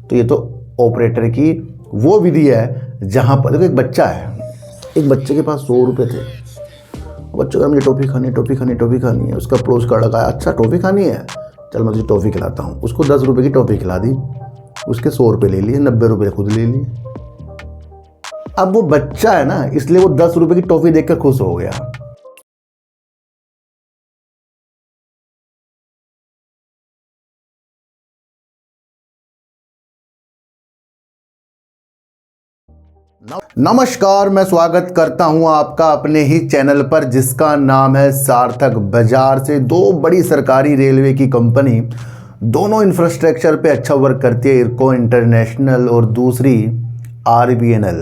तो ये तो ऑपरेटर की वो विधि है जहाँ पर देखो एक बच्चा है, एक बच्चे के पास 100 रुपये थे, बच्चों का मुझे टॉफ़ी खानी है, उसका पड़ोस का लड़का है, अच्छा टॉफ़ी खानी है, चल मैं तुझे टॉफ़ी खिलाता हूँ, उसको 10 रुपये की टॉफ़ी खिला दी, उसके 100 रुपये ले लिए, 90 रुपये खुद ले लिए। अब वो बच्चा है ना, इसलिए वो 10 रुपये की टॉफ़ी देखकर खुश हो गया। नमस्कार, मैं स्वागत करता हूं आपका अपने ही चैनल पर जिसका नाम है सार्थक। बाजार से दो बड़ी सरकारी रेलवे की कंपनी, दोनों इंफ्रास्ट्रक्चर पे अच्छा वर्क करती है, इरको इंटरनेशनल और दूसरी RVNL,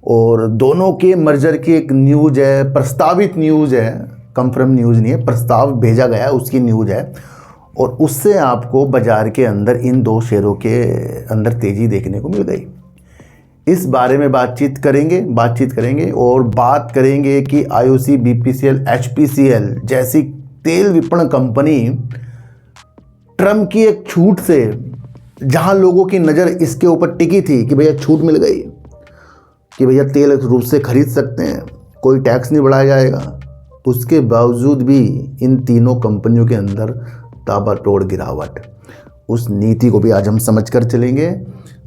और दोनों के मर्जर की एक न्यूज़ है, प्रस्तावित न्यूज़ है, कंफर्म न्यूज़ नहीं है, प्रस्ताव भेजा गया है उसकी न्यूज़ है। और उससे आपको बाजार के अंदर इन दो शेयरों के अंदर तेज़ी देखने को मिल गई। इस बारे में बातचीत करेंगे और बात करेंगे कि IOC, BPCL, HPCL जैसी तेल विपणन कंपनी ट्रम्प की एक छूट से, जहां लोगों की नज़र इसके ऊपर टिकी थी कि भैया छूट मिल गई कि भैया तेल रूस से खरीद सकते हैं, कोई टैक्स नहीं बढ़ाया जाएगा, उसके बावजूद भी इन तीनों कंपनियों के अंदर ताबड़तोड़ गिरावट। उस नीति को भी आज हम समझ कर चलेंगे।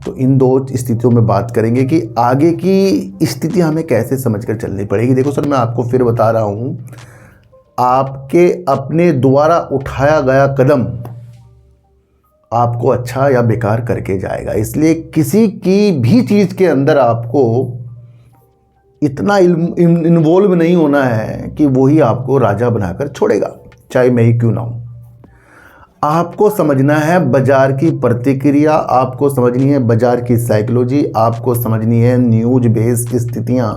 तो इन दो स्थितियों में बात करेंगे कि आगे की स्थिति हमें कैसे समझ कर चलनी पड़ेगी। देखो सर, मैं आपको फिर बता रहा हूँ, आपके अपने द्वारा उठाया गया कदम आपको अच्छा या बेकार करके जाएगा। इसलिए किसी की भी चीज़ के अंदर आपको इतना इन्वॉल्व नहीं होना है कि वही आपको राजा बनाकर छोड़ेगा, चाहे मैं ही क्यों ना हूँ। आपको समझना है बाजार की प्रतिक्रिया, आपको समझनी है बाजार की साइकोलॉजी, आपको समझनी है न्यूज बेस्ड स्थितियाँ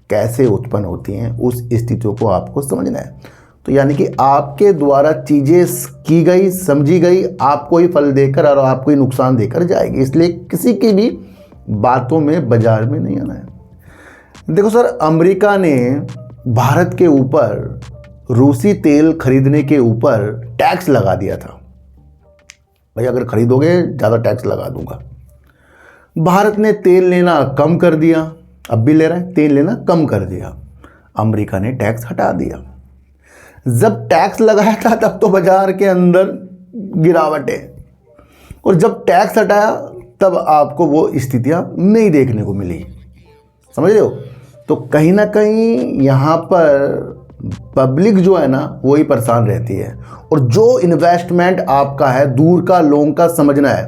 कैसे उत्पन्न होती हैं, उस स्थितियों को आपको समझना है। तो यानी कि आपके द्वारा चीज़ें की गई, समझी गई, आपको ही फल देकर और आपको ही नुकसान देकर जाएगी। इसलिए किसी की भी बातों में बाजार में नहीं आना है। देखो सर, अमेरिका ने भारत के ऊपर रूसी तेल खरीदने के ऊपर टैक्स लगा दिया था, भाई अगर खरीदोगे ज़्यादा टैक्स लगा दूंगा। भारत ने तेल लेना कम कर दिया, अब भी ले रहा है, तेल लेना कम कर दिया। अमेरिका ने टैक्स हटा दिया। जब टैक्स लगाया था तब तो बाजार के अंदर गिरावट है, और जब टैक्स हटाया तब आपको वो स्थितियां नहीं देखने को मिली। समझ रहे हो? तो कहीं ना कहीं यहाँ पर पब्लिक जो है ना वही परेशान रहती है, और जो इन्वेस्टमेंट आपका है, दूर का लॉन्ग का समझना है,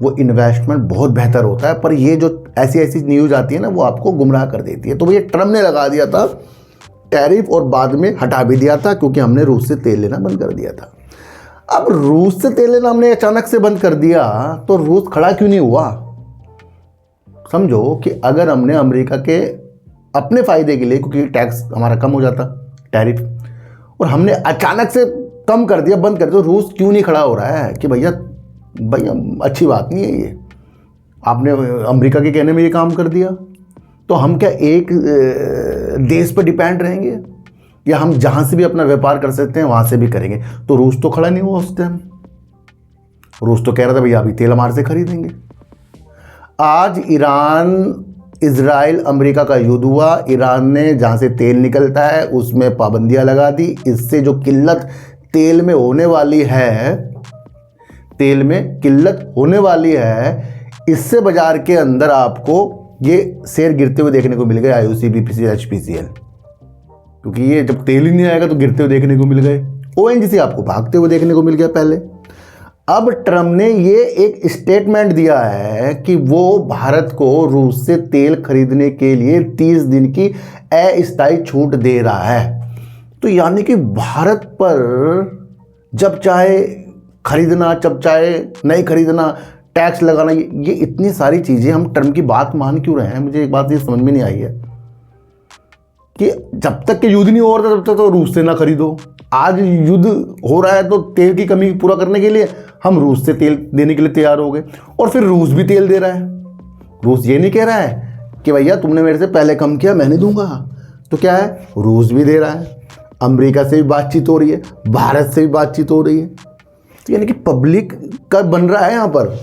वो इन्वेस्टमेंट बहुत बेहतर होता है। पर ये जो ऐसी न्यूज़ आती है ना, वो आपको गुमराह कर देती है। तो भैया ट्रम्प ने लगा दिया था टैरिफ और बाद में हटा भी दिया था, क्योंकि हमने रूस से तेल लेना बंद कर दिया था। अब रूस से तेल लेना हमने अचानक से बंद कर दिया, तो रूस खड़ा क्यों नहीं हुआ? समझो कि अगर हमने अमेरिका के अपने फ़ायदे के लिए, क्योंकि टैक्स हमारा कम हो जाता, टैरिफ, और हमने अचानक से कम कर दिया, बंद कर दिया, तो रूस क्यों नहीं खड़ा हो रहा है कि भैया अच्छी बात नहीं है ये, आपने अमेरिका के कहने में ये काम कर दिया। तो हम क्या एक देश पर डिपेंड रहेंगे, या हम जहाँ से भी अपना व्यापार कर सकते हैं वहाँ से भी करेंगे? तो रूस तो खड़ा नहीं हुआ उस टाइम। रूस तो कह रहा था भैया अभी तेल हमारे से खरीदेंगे। आज ईरान, इजराइल, अमेरिका का युद्ध हुआ, ईरान ने जहाँ से तेल निकलता है उसमें पाबंदियां लगा दी। इससे जो किल्लत तेल में होने वाली है, इससे बाजार के अंदर आपको ये शेयर गिरते हुए देखने को मिल गए, IOC, BPCL, HPCL, क्योंकि ये जब तेल ही नहीं आएगा तो गिरते हुए देखने को मिल गए। ONGC आपको भागते हुए देखने को मिल गया पहले। अब ट्रम्प ने ये एक स्टेटमेंट दिया है कि वो भारत को रूस से तेल खरीदने के लिए 30 दिन की अस्थायी छूट दे रहा है। तो यानी कि भारत पर जब चाहे खरीदना, जब चाहे नहीं खरीदना, टैक्स लगाना, ये इतनी सारी चीज़ें, हम ट्रम्प की बात मान क्यों रहे हैं? मुझे एक बात ये समझ में नहीं आई है कि जब तक के युद्ध नहीं हो रहा तब तक तो रूस से ना खरीदो। आज युद्ध हो रहा है तो तेल की कमी पूरा करने के लिए हम रूस से तेल देने के लिए तैयार हो गए, और फिर रूस भी तेल दे रहा है। रूस ये नहीं कह रहा है कि भैया तुमने मेरे से पहले कम किया, मैं नहीं दूंगा। तो क्या है, रूस भी दे रहा है, अमेरिका से भी बातचीत हो रही है, भारत से भी बातचीत हो रही है। तो यानी कि पब्लिक का बन रहा है यहाँ पर।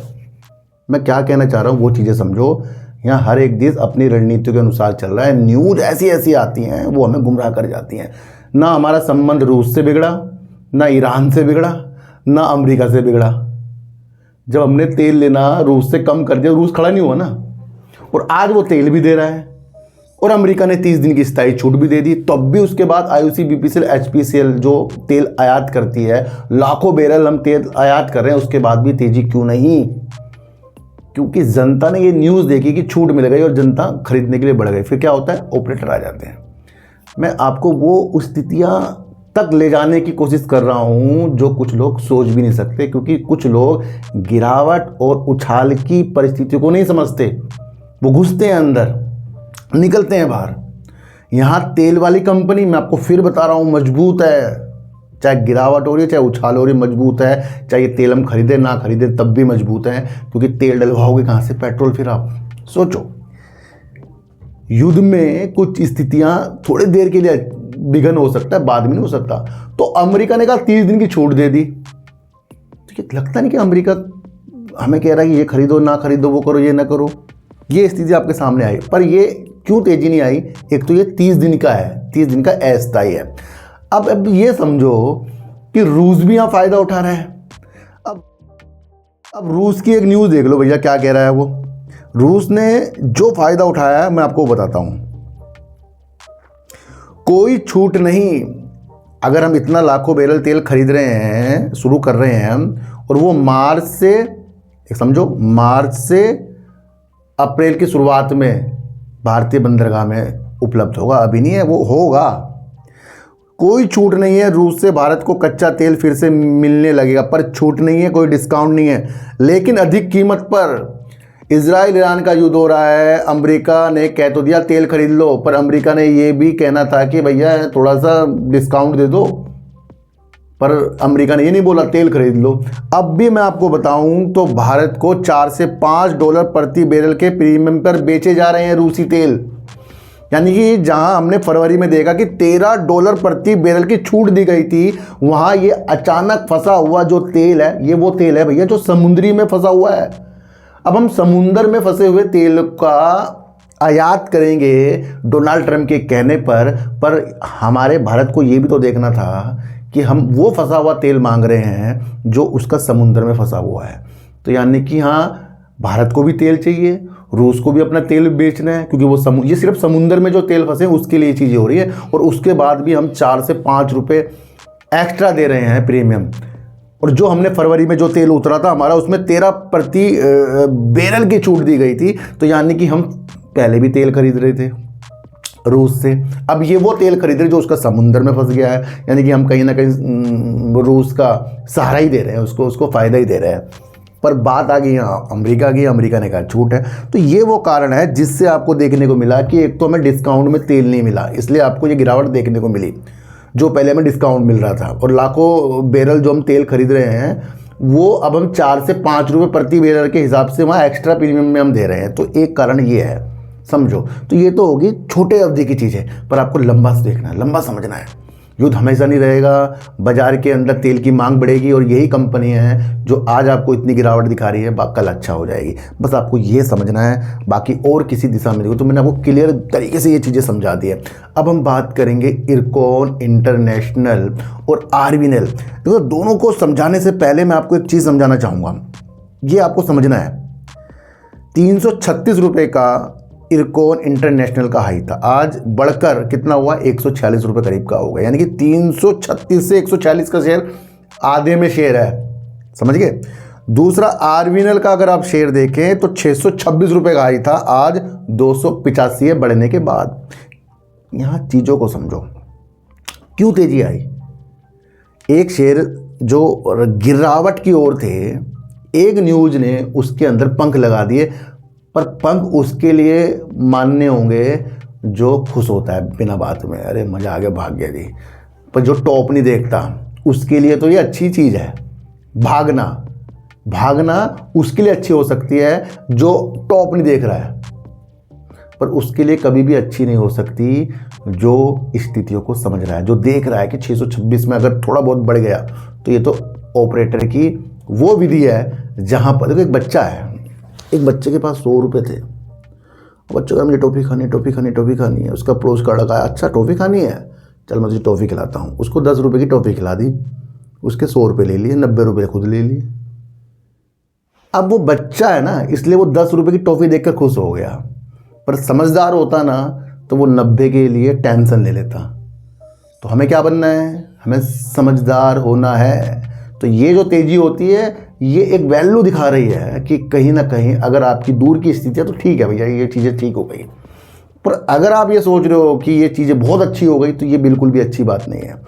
मैं क्या कहना चाह रहा हूँ वो चीज़ें समझो। यहाँ हर एक देश अपनी रणनीति के अनुसार चल रहा है। न्यूज़ ऐसी ऐसी आती हैं वो हमें गुमराह कर जाती हैं। ना हमारा संबंध रूस से बिगड़ा, ना ईरान से बिगड़ा, ना अमेरिका से बिगड़ा। जब हमने तेल लेना रूस से कम कर दिया, रूस खड़ा नहीं हुआ ना, और आज वो तेल भी दे रहा है। और अमेरिका ने 30 दिन की स्थायी छूट भी दे दी। तब भी उसके बाद IOC, BPCL, HPCL जो तेल आयात करती है, लाखों बैरल हम तेल आयात कर रहे हैं, उसके बाद भी तेजी क्यों नहीं? क्योंकि जनता ने ये न्यूज़ देखी कि छूट मिल गई और जनता खरीदने के लिए बढ़ गई। फिर क्या होता है, ऑपरेटर आ जाते हैं। मैं आपको वो स्थितियाँ तक ले जाने की कोशिश कर रहा हूँ जो कुछ लोग सोच भी नहीं सकते, क्योंकि कुछ लोग गिरावट और उछाल की परिस्थितियों को नहीं समझते। वो घुसते हैं अंदर, निकलते हैं बाहर। यहाँ तेल वाली कंपनी, मैं आपको फिर बता रहा हूँ, मजबूत है। चाहे गिरावट हो रही है, चाहे उछाल हो रही है, मजबूत है। चाहे ये तेल हम खरीदे ना खरीदे तब भी मजबूत है, क्योंकि तेल डलवाओगे कहाँ से पेट्रोल? फिर आप सोचो, युद्ध में कुछ स्थितियां थोड़ी देर के लिए विघन हो सकता है, बाद में नहीं हो सकता। तो अमेरिका ने कहा 30 दिन की छूट दे दी। तो ये लगता नहीं कि अमेरिका हमें कह रहा है कि ये खरीदो ना खरीदो, वो करो ये ना करो। ये स्थिति आपके सामने आई, पर ये क्यों तेजी नहीं आई? एक तो ये 30 दिन का है, 30 दिन का अस्थायी है। अब ये समझो कि रूस भी यहाँ फायदा उठा रहा है। अब रूस की एक न्यूज़ देख लो भैया, क्या कह रहा है वो। रूस ने जो फायदा उठाया है मैं आपको बताता हूं। कोई छूट नहीं। अगर हम इतना लाखों बैरल तेल खरीद रहे हैं, शुरू कर रहे हैं हम, और वो मार्च से, समझो, मार्च से अप्रैल की शुरुआत में भारतीय बंदरगाह में उपलब्ध होगा। अभी नहीं है, वो होगा। कोई छूट नहीं है। रूस से भारत को कच्चा तेल फिर से मिलने लगेगा, पर छूट नहीं है, कोई डिस्काउंट नहीं है, लेकिन अधिक कीमत पर। इजराइल ईरान का युद्ध हो रहा है। अमेरिका ने कह तो दिया तेल खरीद लो, पर अमेरिका ने ये भी कहना था कि भैया थोड़ा सा डिस्काउंट दे दो, पर अमेरिका ने ये नहीं बोला तेल खरीद लो। अब भी मैं आपको बताऊं तो भारत को $4 से $5 प्रति बैरल के प्रीमियम पर बेचे जा रहे हैं रूसी तेल। यानी कि जहां हमने फरवरी में देखा कि $13 प्रति बैरल की छूट दी गई थी, वहां ये अचानक फंसा हुआ जो तेल है, ये वो तेल है भैया जो समुद्री में फंसा हुआ है। अब हम समुद्र में फंसे हुए तेल का आयात करेंगे डोनाल्ड ट्रंप के कहने पर हमारे भारत को ये भी तो देखना था कि हम वो फंसा हुआ तेल मांग रहे हैं जो उसका समुद्र में फंसा हुआ है। तो यानी कि हाँ, भारत को भी तेल चाहिए, रूस को भी अपना तेल बेचना है, क्योंकि वो ये सिर्फ समुद्र में जो तेल फंसे उसके लिए चीज़ें हो रही है। और उसके बाद भी हम 4 से 5 रुपये एक्स्ट्रा दे रहे हैं प्रीमियम। और जो हमने फरवरी में जो तेल उतरा था हमारा, उसमें 13 प्रति बैरल की छूट दी गई थी। तो यानी कि हम पहले भी तेल खरीद रहे थे रूस से, अब ये वो तेल खरीद रहे जो उसका समुद्र में फंस गया है। यानी कि हम कहीं ना कहीं रूस का सहारा ही दे रहे हैं, उसको फ़ायदा ही दे रहे हैं। पर बात आ गई यहाँ अमेरिका की, अमेरिका ने कहा छूट है। तो ये वो कारण है जिससे आपको देखने को मिला कि एक तो हमें डिस्काउंट में तेल नहीं मिला, इसलिए आपको ये गिरावट देखने को मिली, जो पहले हमें डिस्काउंट मिल रहा था। और लाखों बैरल जो हम तेल खरीद रहे हैं, वो अब हम 4 से 5 रुपये प्रति बैरल के हिसाब से वहाँ एक्स्ट्रा प्रीमियम में हम दे रहे हैं। तो एक कारण ये है, समझो। तो ये तो होगी छोटे अवधि की चीज़ है, पर आपको लंबा से देखना है, लंबा समझना है। युद्ध हमेशा नहीं रहेगा, बाजार के अंदर तेल की मांग बढ़ेगी, और यही कंपनी है जो आज आपको इतनी गिरावट दिखा रही है, कल अच्छा हो जाएगी। बस आपको ये समझना है, बाकी और किसी दिशा में देखो। तो मैंने आपको क्लियर तरीके से ये चीज़ें समझा दी है। अब हम बात करेंगे इरकॉन इंटरनेशनल और आरवीएनएल। देखो, दोनों को समझाने से पहले मैं आपको एक चीज़ समझाना चाहूँगा, ये आपको समझना है। 336 रुपये का इरकॉन इंटरनेशनल का हाई था, आज बढ़कर कितना हुआ, 146 रुपये करीब का होगा। यानी कि 336 से 146 का शेयर आधे में शेयर है, समझ गए। दूसरा आरवीएनएल का अगर आप शेयर देखें तो 626 रुपये का हाई था, आज 285 है बढ़ने के बाद। यहाँ चीज़ों को समझो, क्यों तेजी आई। एक शेयर जो गिरावट की ओर थे, एक न्यूज़ ने उसके अंदर पंख लगा दिए, पर पंख उसके लिए मानने होंगे जो खुश होता है बिना बात में, अरे मज़ा आ गया, भाग गया जी। पर जो टॉप नहीं देखता उसके लिए तो ये अच्छी चीज़ है। भागना उसके लिए अच्छी हो सकती है जो टॉप नहीं देख रहा है, पर उसके लिए कभी भी अच्छी नहीं हो सकती जो स्थितियों को समझ रहा है, जो देख रहा है कि 626 में अगर थोड़ा बहुत बढ़ गया तो ये तो ऑपरेटर की वो विधि है। जहाँ पर देखो, एक बच्चा है, एक बच्चे के पास 100 रुपये थे। बच्चों का मुझे टॉफ़ी खानी है। उसका पड़ोस का लड़का, अच्छा टॉफ़ी खानी है, चल मैं तुझे टॉफ़ी खिलाता हूँ। उसको 10 रुपये की टॉफ़ी खिला दी, उसके 100 रुपये ले लिए, 90 रुपये खुद ले लिए। अब वो बच्चा है ना, इसलिए वो 10 रुपये की टॉफ़ी देखकर खुश हो गया, पर समझदार होता ना तो वो 90 के लिए टेंशन ले लेता। तो हमें क्या बनना है? हमें समझदार होना है। तो ये जो तेज़ी होती है, ये एक वैल्यू दिखा रही है कि कहीं ना कहीं अगर आपकी दूर की स्थिति है तो ठीक है भैया, ये चीज़ें ठीक हो गई। पर अगर आप ये सोच रहे हो कि ये चीज़ें बहुत अच्छी हो गई, तो ये बिल्कुल भी अच्छी बात नहीं है।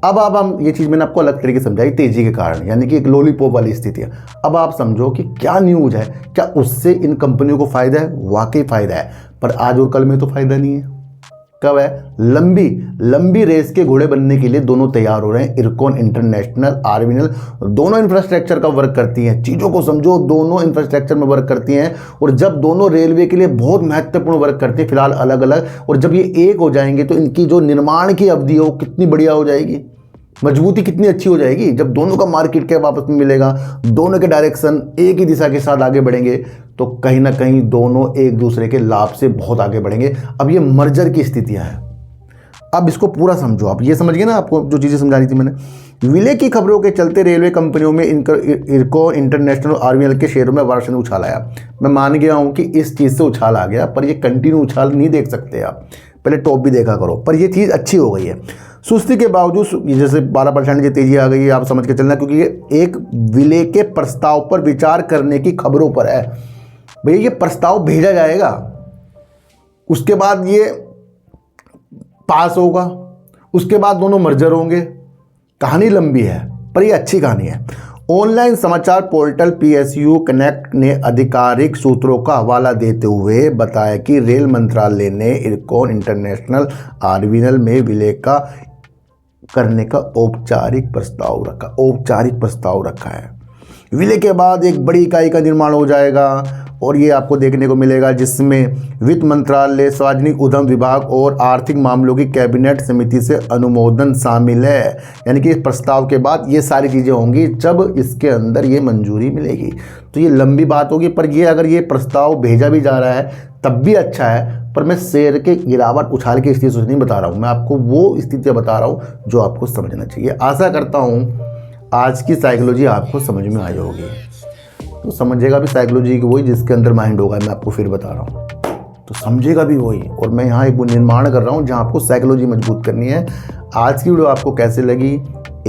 अब हम ये चीज़ मैंने आपको अलग तरीके से समझाई, तेज़ी के कारण, यानी कि एक लॉलीपॉप वाली स्थिति है। अब आप समझो कि क्या न्यूज़ है, क्या उससे इन कंपनियों को फ़ायदा है? वाकई फ़ायदा है, पर आज और कल में तो फ़ायदा नहीं है। कब है? लंबी रेस के घोड़े बनने के लिए दोनों तैयार हो रहे हैं। इरकॉन इंटरनेशनल, आरवीएनएल, दोनों इंफ्रास्ट्रक्चर का वर्क करती हैं। चीज़ों को समझो, दोनों इंफ्रास्ट्रक्चर में वर्क करती हैं, और जब दोनों रेलवे के लिए बहुत महत्वपूर्ण वर्क करती हैं, फिलहाल अलग अलग, और जब ये एक हो जाएंगे तो इनकी जो निर्माण की अवधि है वो कितनी बढ़िया हो जाएगी, मजबूती कितनी अच्छी हो जाएगी। जब दोनों का मार्केट कैप आपस में मिलेगा, दोनों के डायरेक्शन एक ही दिशा के साथ आगे बढ़ेंगे, तो कहीं ना कहीं दोनों एक दूसरे के लाभ से बहुत आगे बढ़ेंगे। अब ये मर्जर की स्थितियां हैं। अब इसको पूरा समझो। आप ये समझ गए ना, आपको जो चीज़ें समझानी थी मैंने। विलय की खबरों के चलते रेलवे कंपनियों में इरकॉन इंटरनेशनल और आरवीएनएल के शेयरों में वार्षिक उछाल आया। मैं मान गया हूँ कि इस चीज़ से उछाल आ गया, पर ये कंटिन्यू उछाल नहीं देख सकते आप, पहले टॉप भी देखा करो। पर ये चीज़ अच्छी हो गई है। सुस्ती के बावजूद जैसे 12% की तेजी आ गई है, आप समझ के चलना, क्योंकि ये एक विलय के प्रस्ताव पर विचार करने की खबरों पर है। भैया ये प्रस्ताव भेजा जाएगा, उसके बाद ये पास होगा, उसके बाद दोनों मर्जर होंगे। कहानी लंबी है, पर ये अच्छी कहानी है। ऑनलाइन समाचार पोर्टल PSU कनेक्ट ने आधिकारिक सूत्रों का हवाला देते हुए बताया कि रेल मंत्रालय ने इरकॉन इंटरनेशनल आरवीएनएल में विलय का करने का औपचारिक प्रस्ताव रखा है। विलय के बाद एक बड़ी इकाई का निर्माण हो जाएगा, और ये आपको देखने को मिलेगा, जिसमें वित्त मंत्रालय, सार्वजनिक उद्यम विभाग और आर्थिक मामलों की कैबिनेट समिति से अनुमोदन शामिल है। यानी कि इस प्रस्ताव के बाद ये सारी चीज़ें होंगी जब इसके अंदर ये मंजूरी मिलेगी। तो ये लंबी बात होगी, पर ये अगर ये प्रस्ताव भेजा भी जा रहा है तब भी अच्छा है। पर मैं शेयर के गिरावट उछाल की स्थिति नहीं बता रहा हूँ, मैं आपको वो स्थितियाँ बता रहा हूँ जो आपको समझना चाहिए। आशा करता हूँ आज की साइकोलॉजी आपको समझ में आई होगी। तो समझेगा भी साइकोलॉजी की वही जिसके अंदर माइंड होगा, मैं आपको फिर बता रहा हूँ, तो समझेगा भी वही। और मैं यहाँ एक निर्माण कर रहा हूँ जहाँ आपको साइकोलॉजी मजबूत करनी है। आज की वीडियो आपको कैसे लगी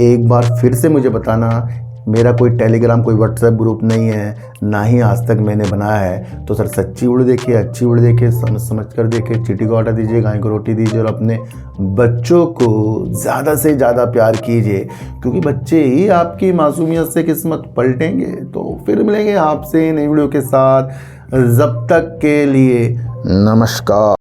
एक बार फिर से मुझे बताना। मेरा कोई टेलीग्राम, कोई व्हाट्सएप ग्रुप नहीं है, ना ही आज तक मैंने बनाया है। तो सर सच्ची वीडियो देखिए, अच्छी वीडियो देखिए, समझ कर देखिए। चींटी को आटा दीजिए, गाय को रोटी दीजिए, और अपने बच्चों को ज़्यादा से ज़्यादा प्यार कीजिए, क्योंकि बच्चे ही आपकी मासूमियत से किस्मत पलटेंगे। तो फिर मिलेंगे आपसे नई वीडियो के साथ। जब तक के लिए नमस्कार।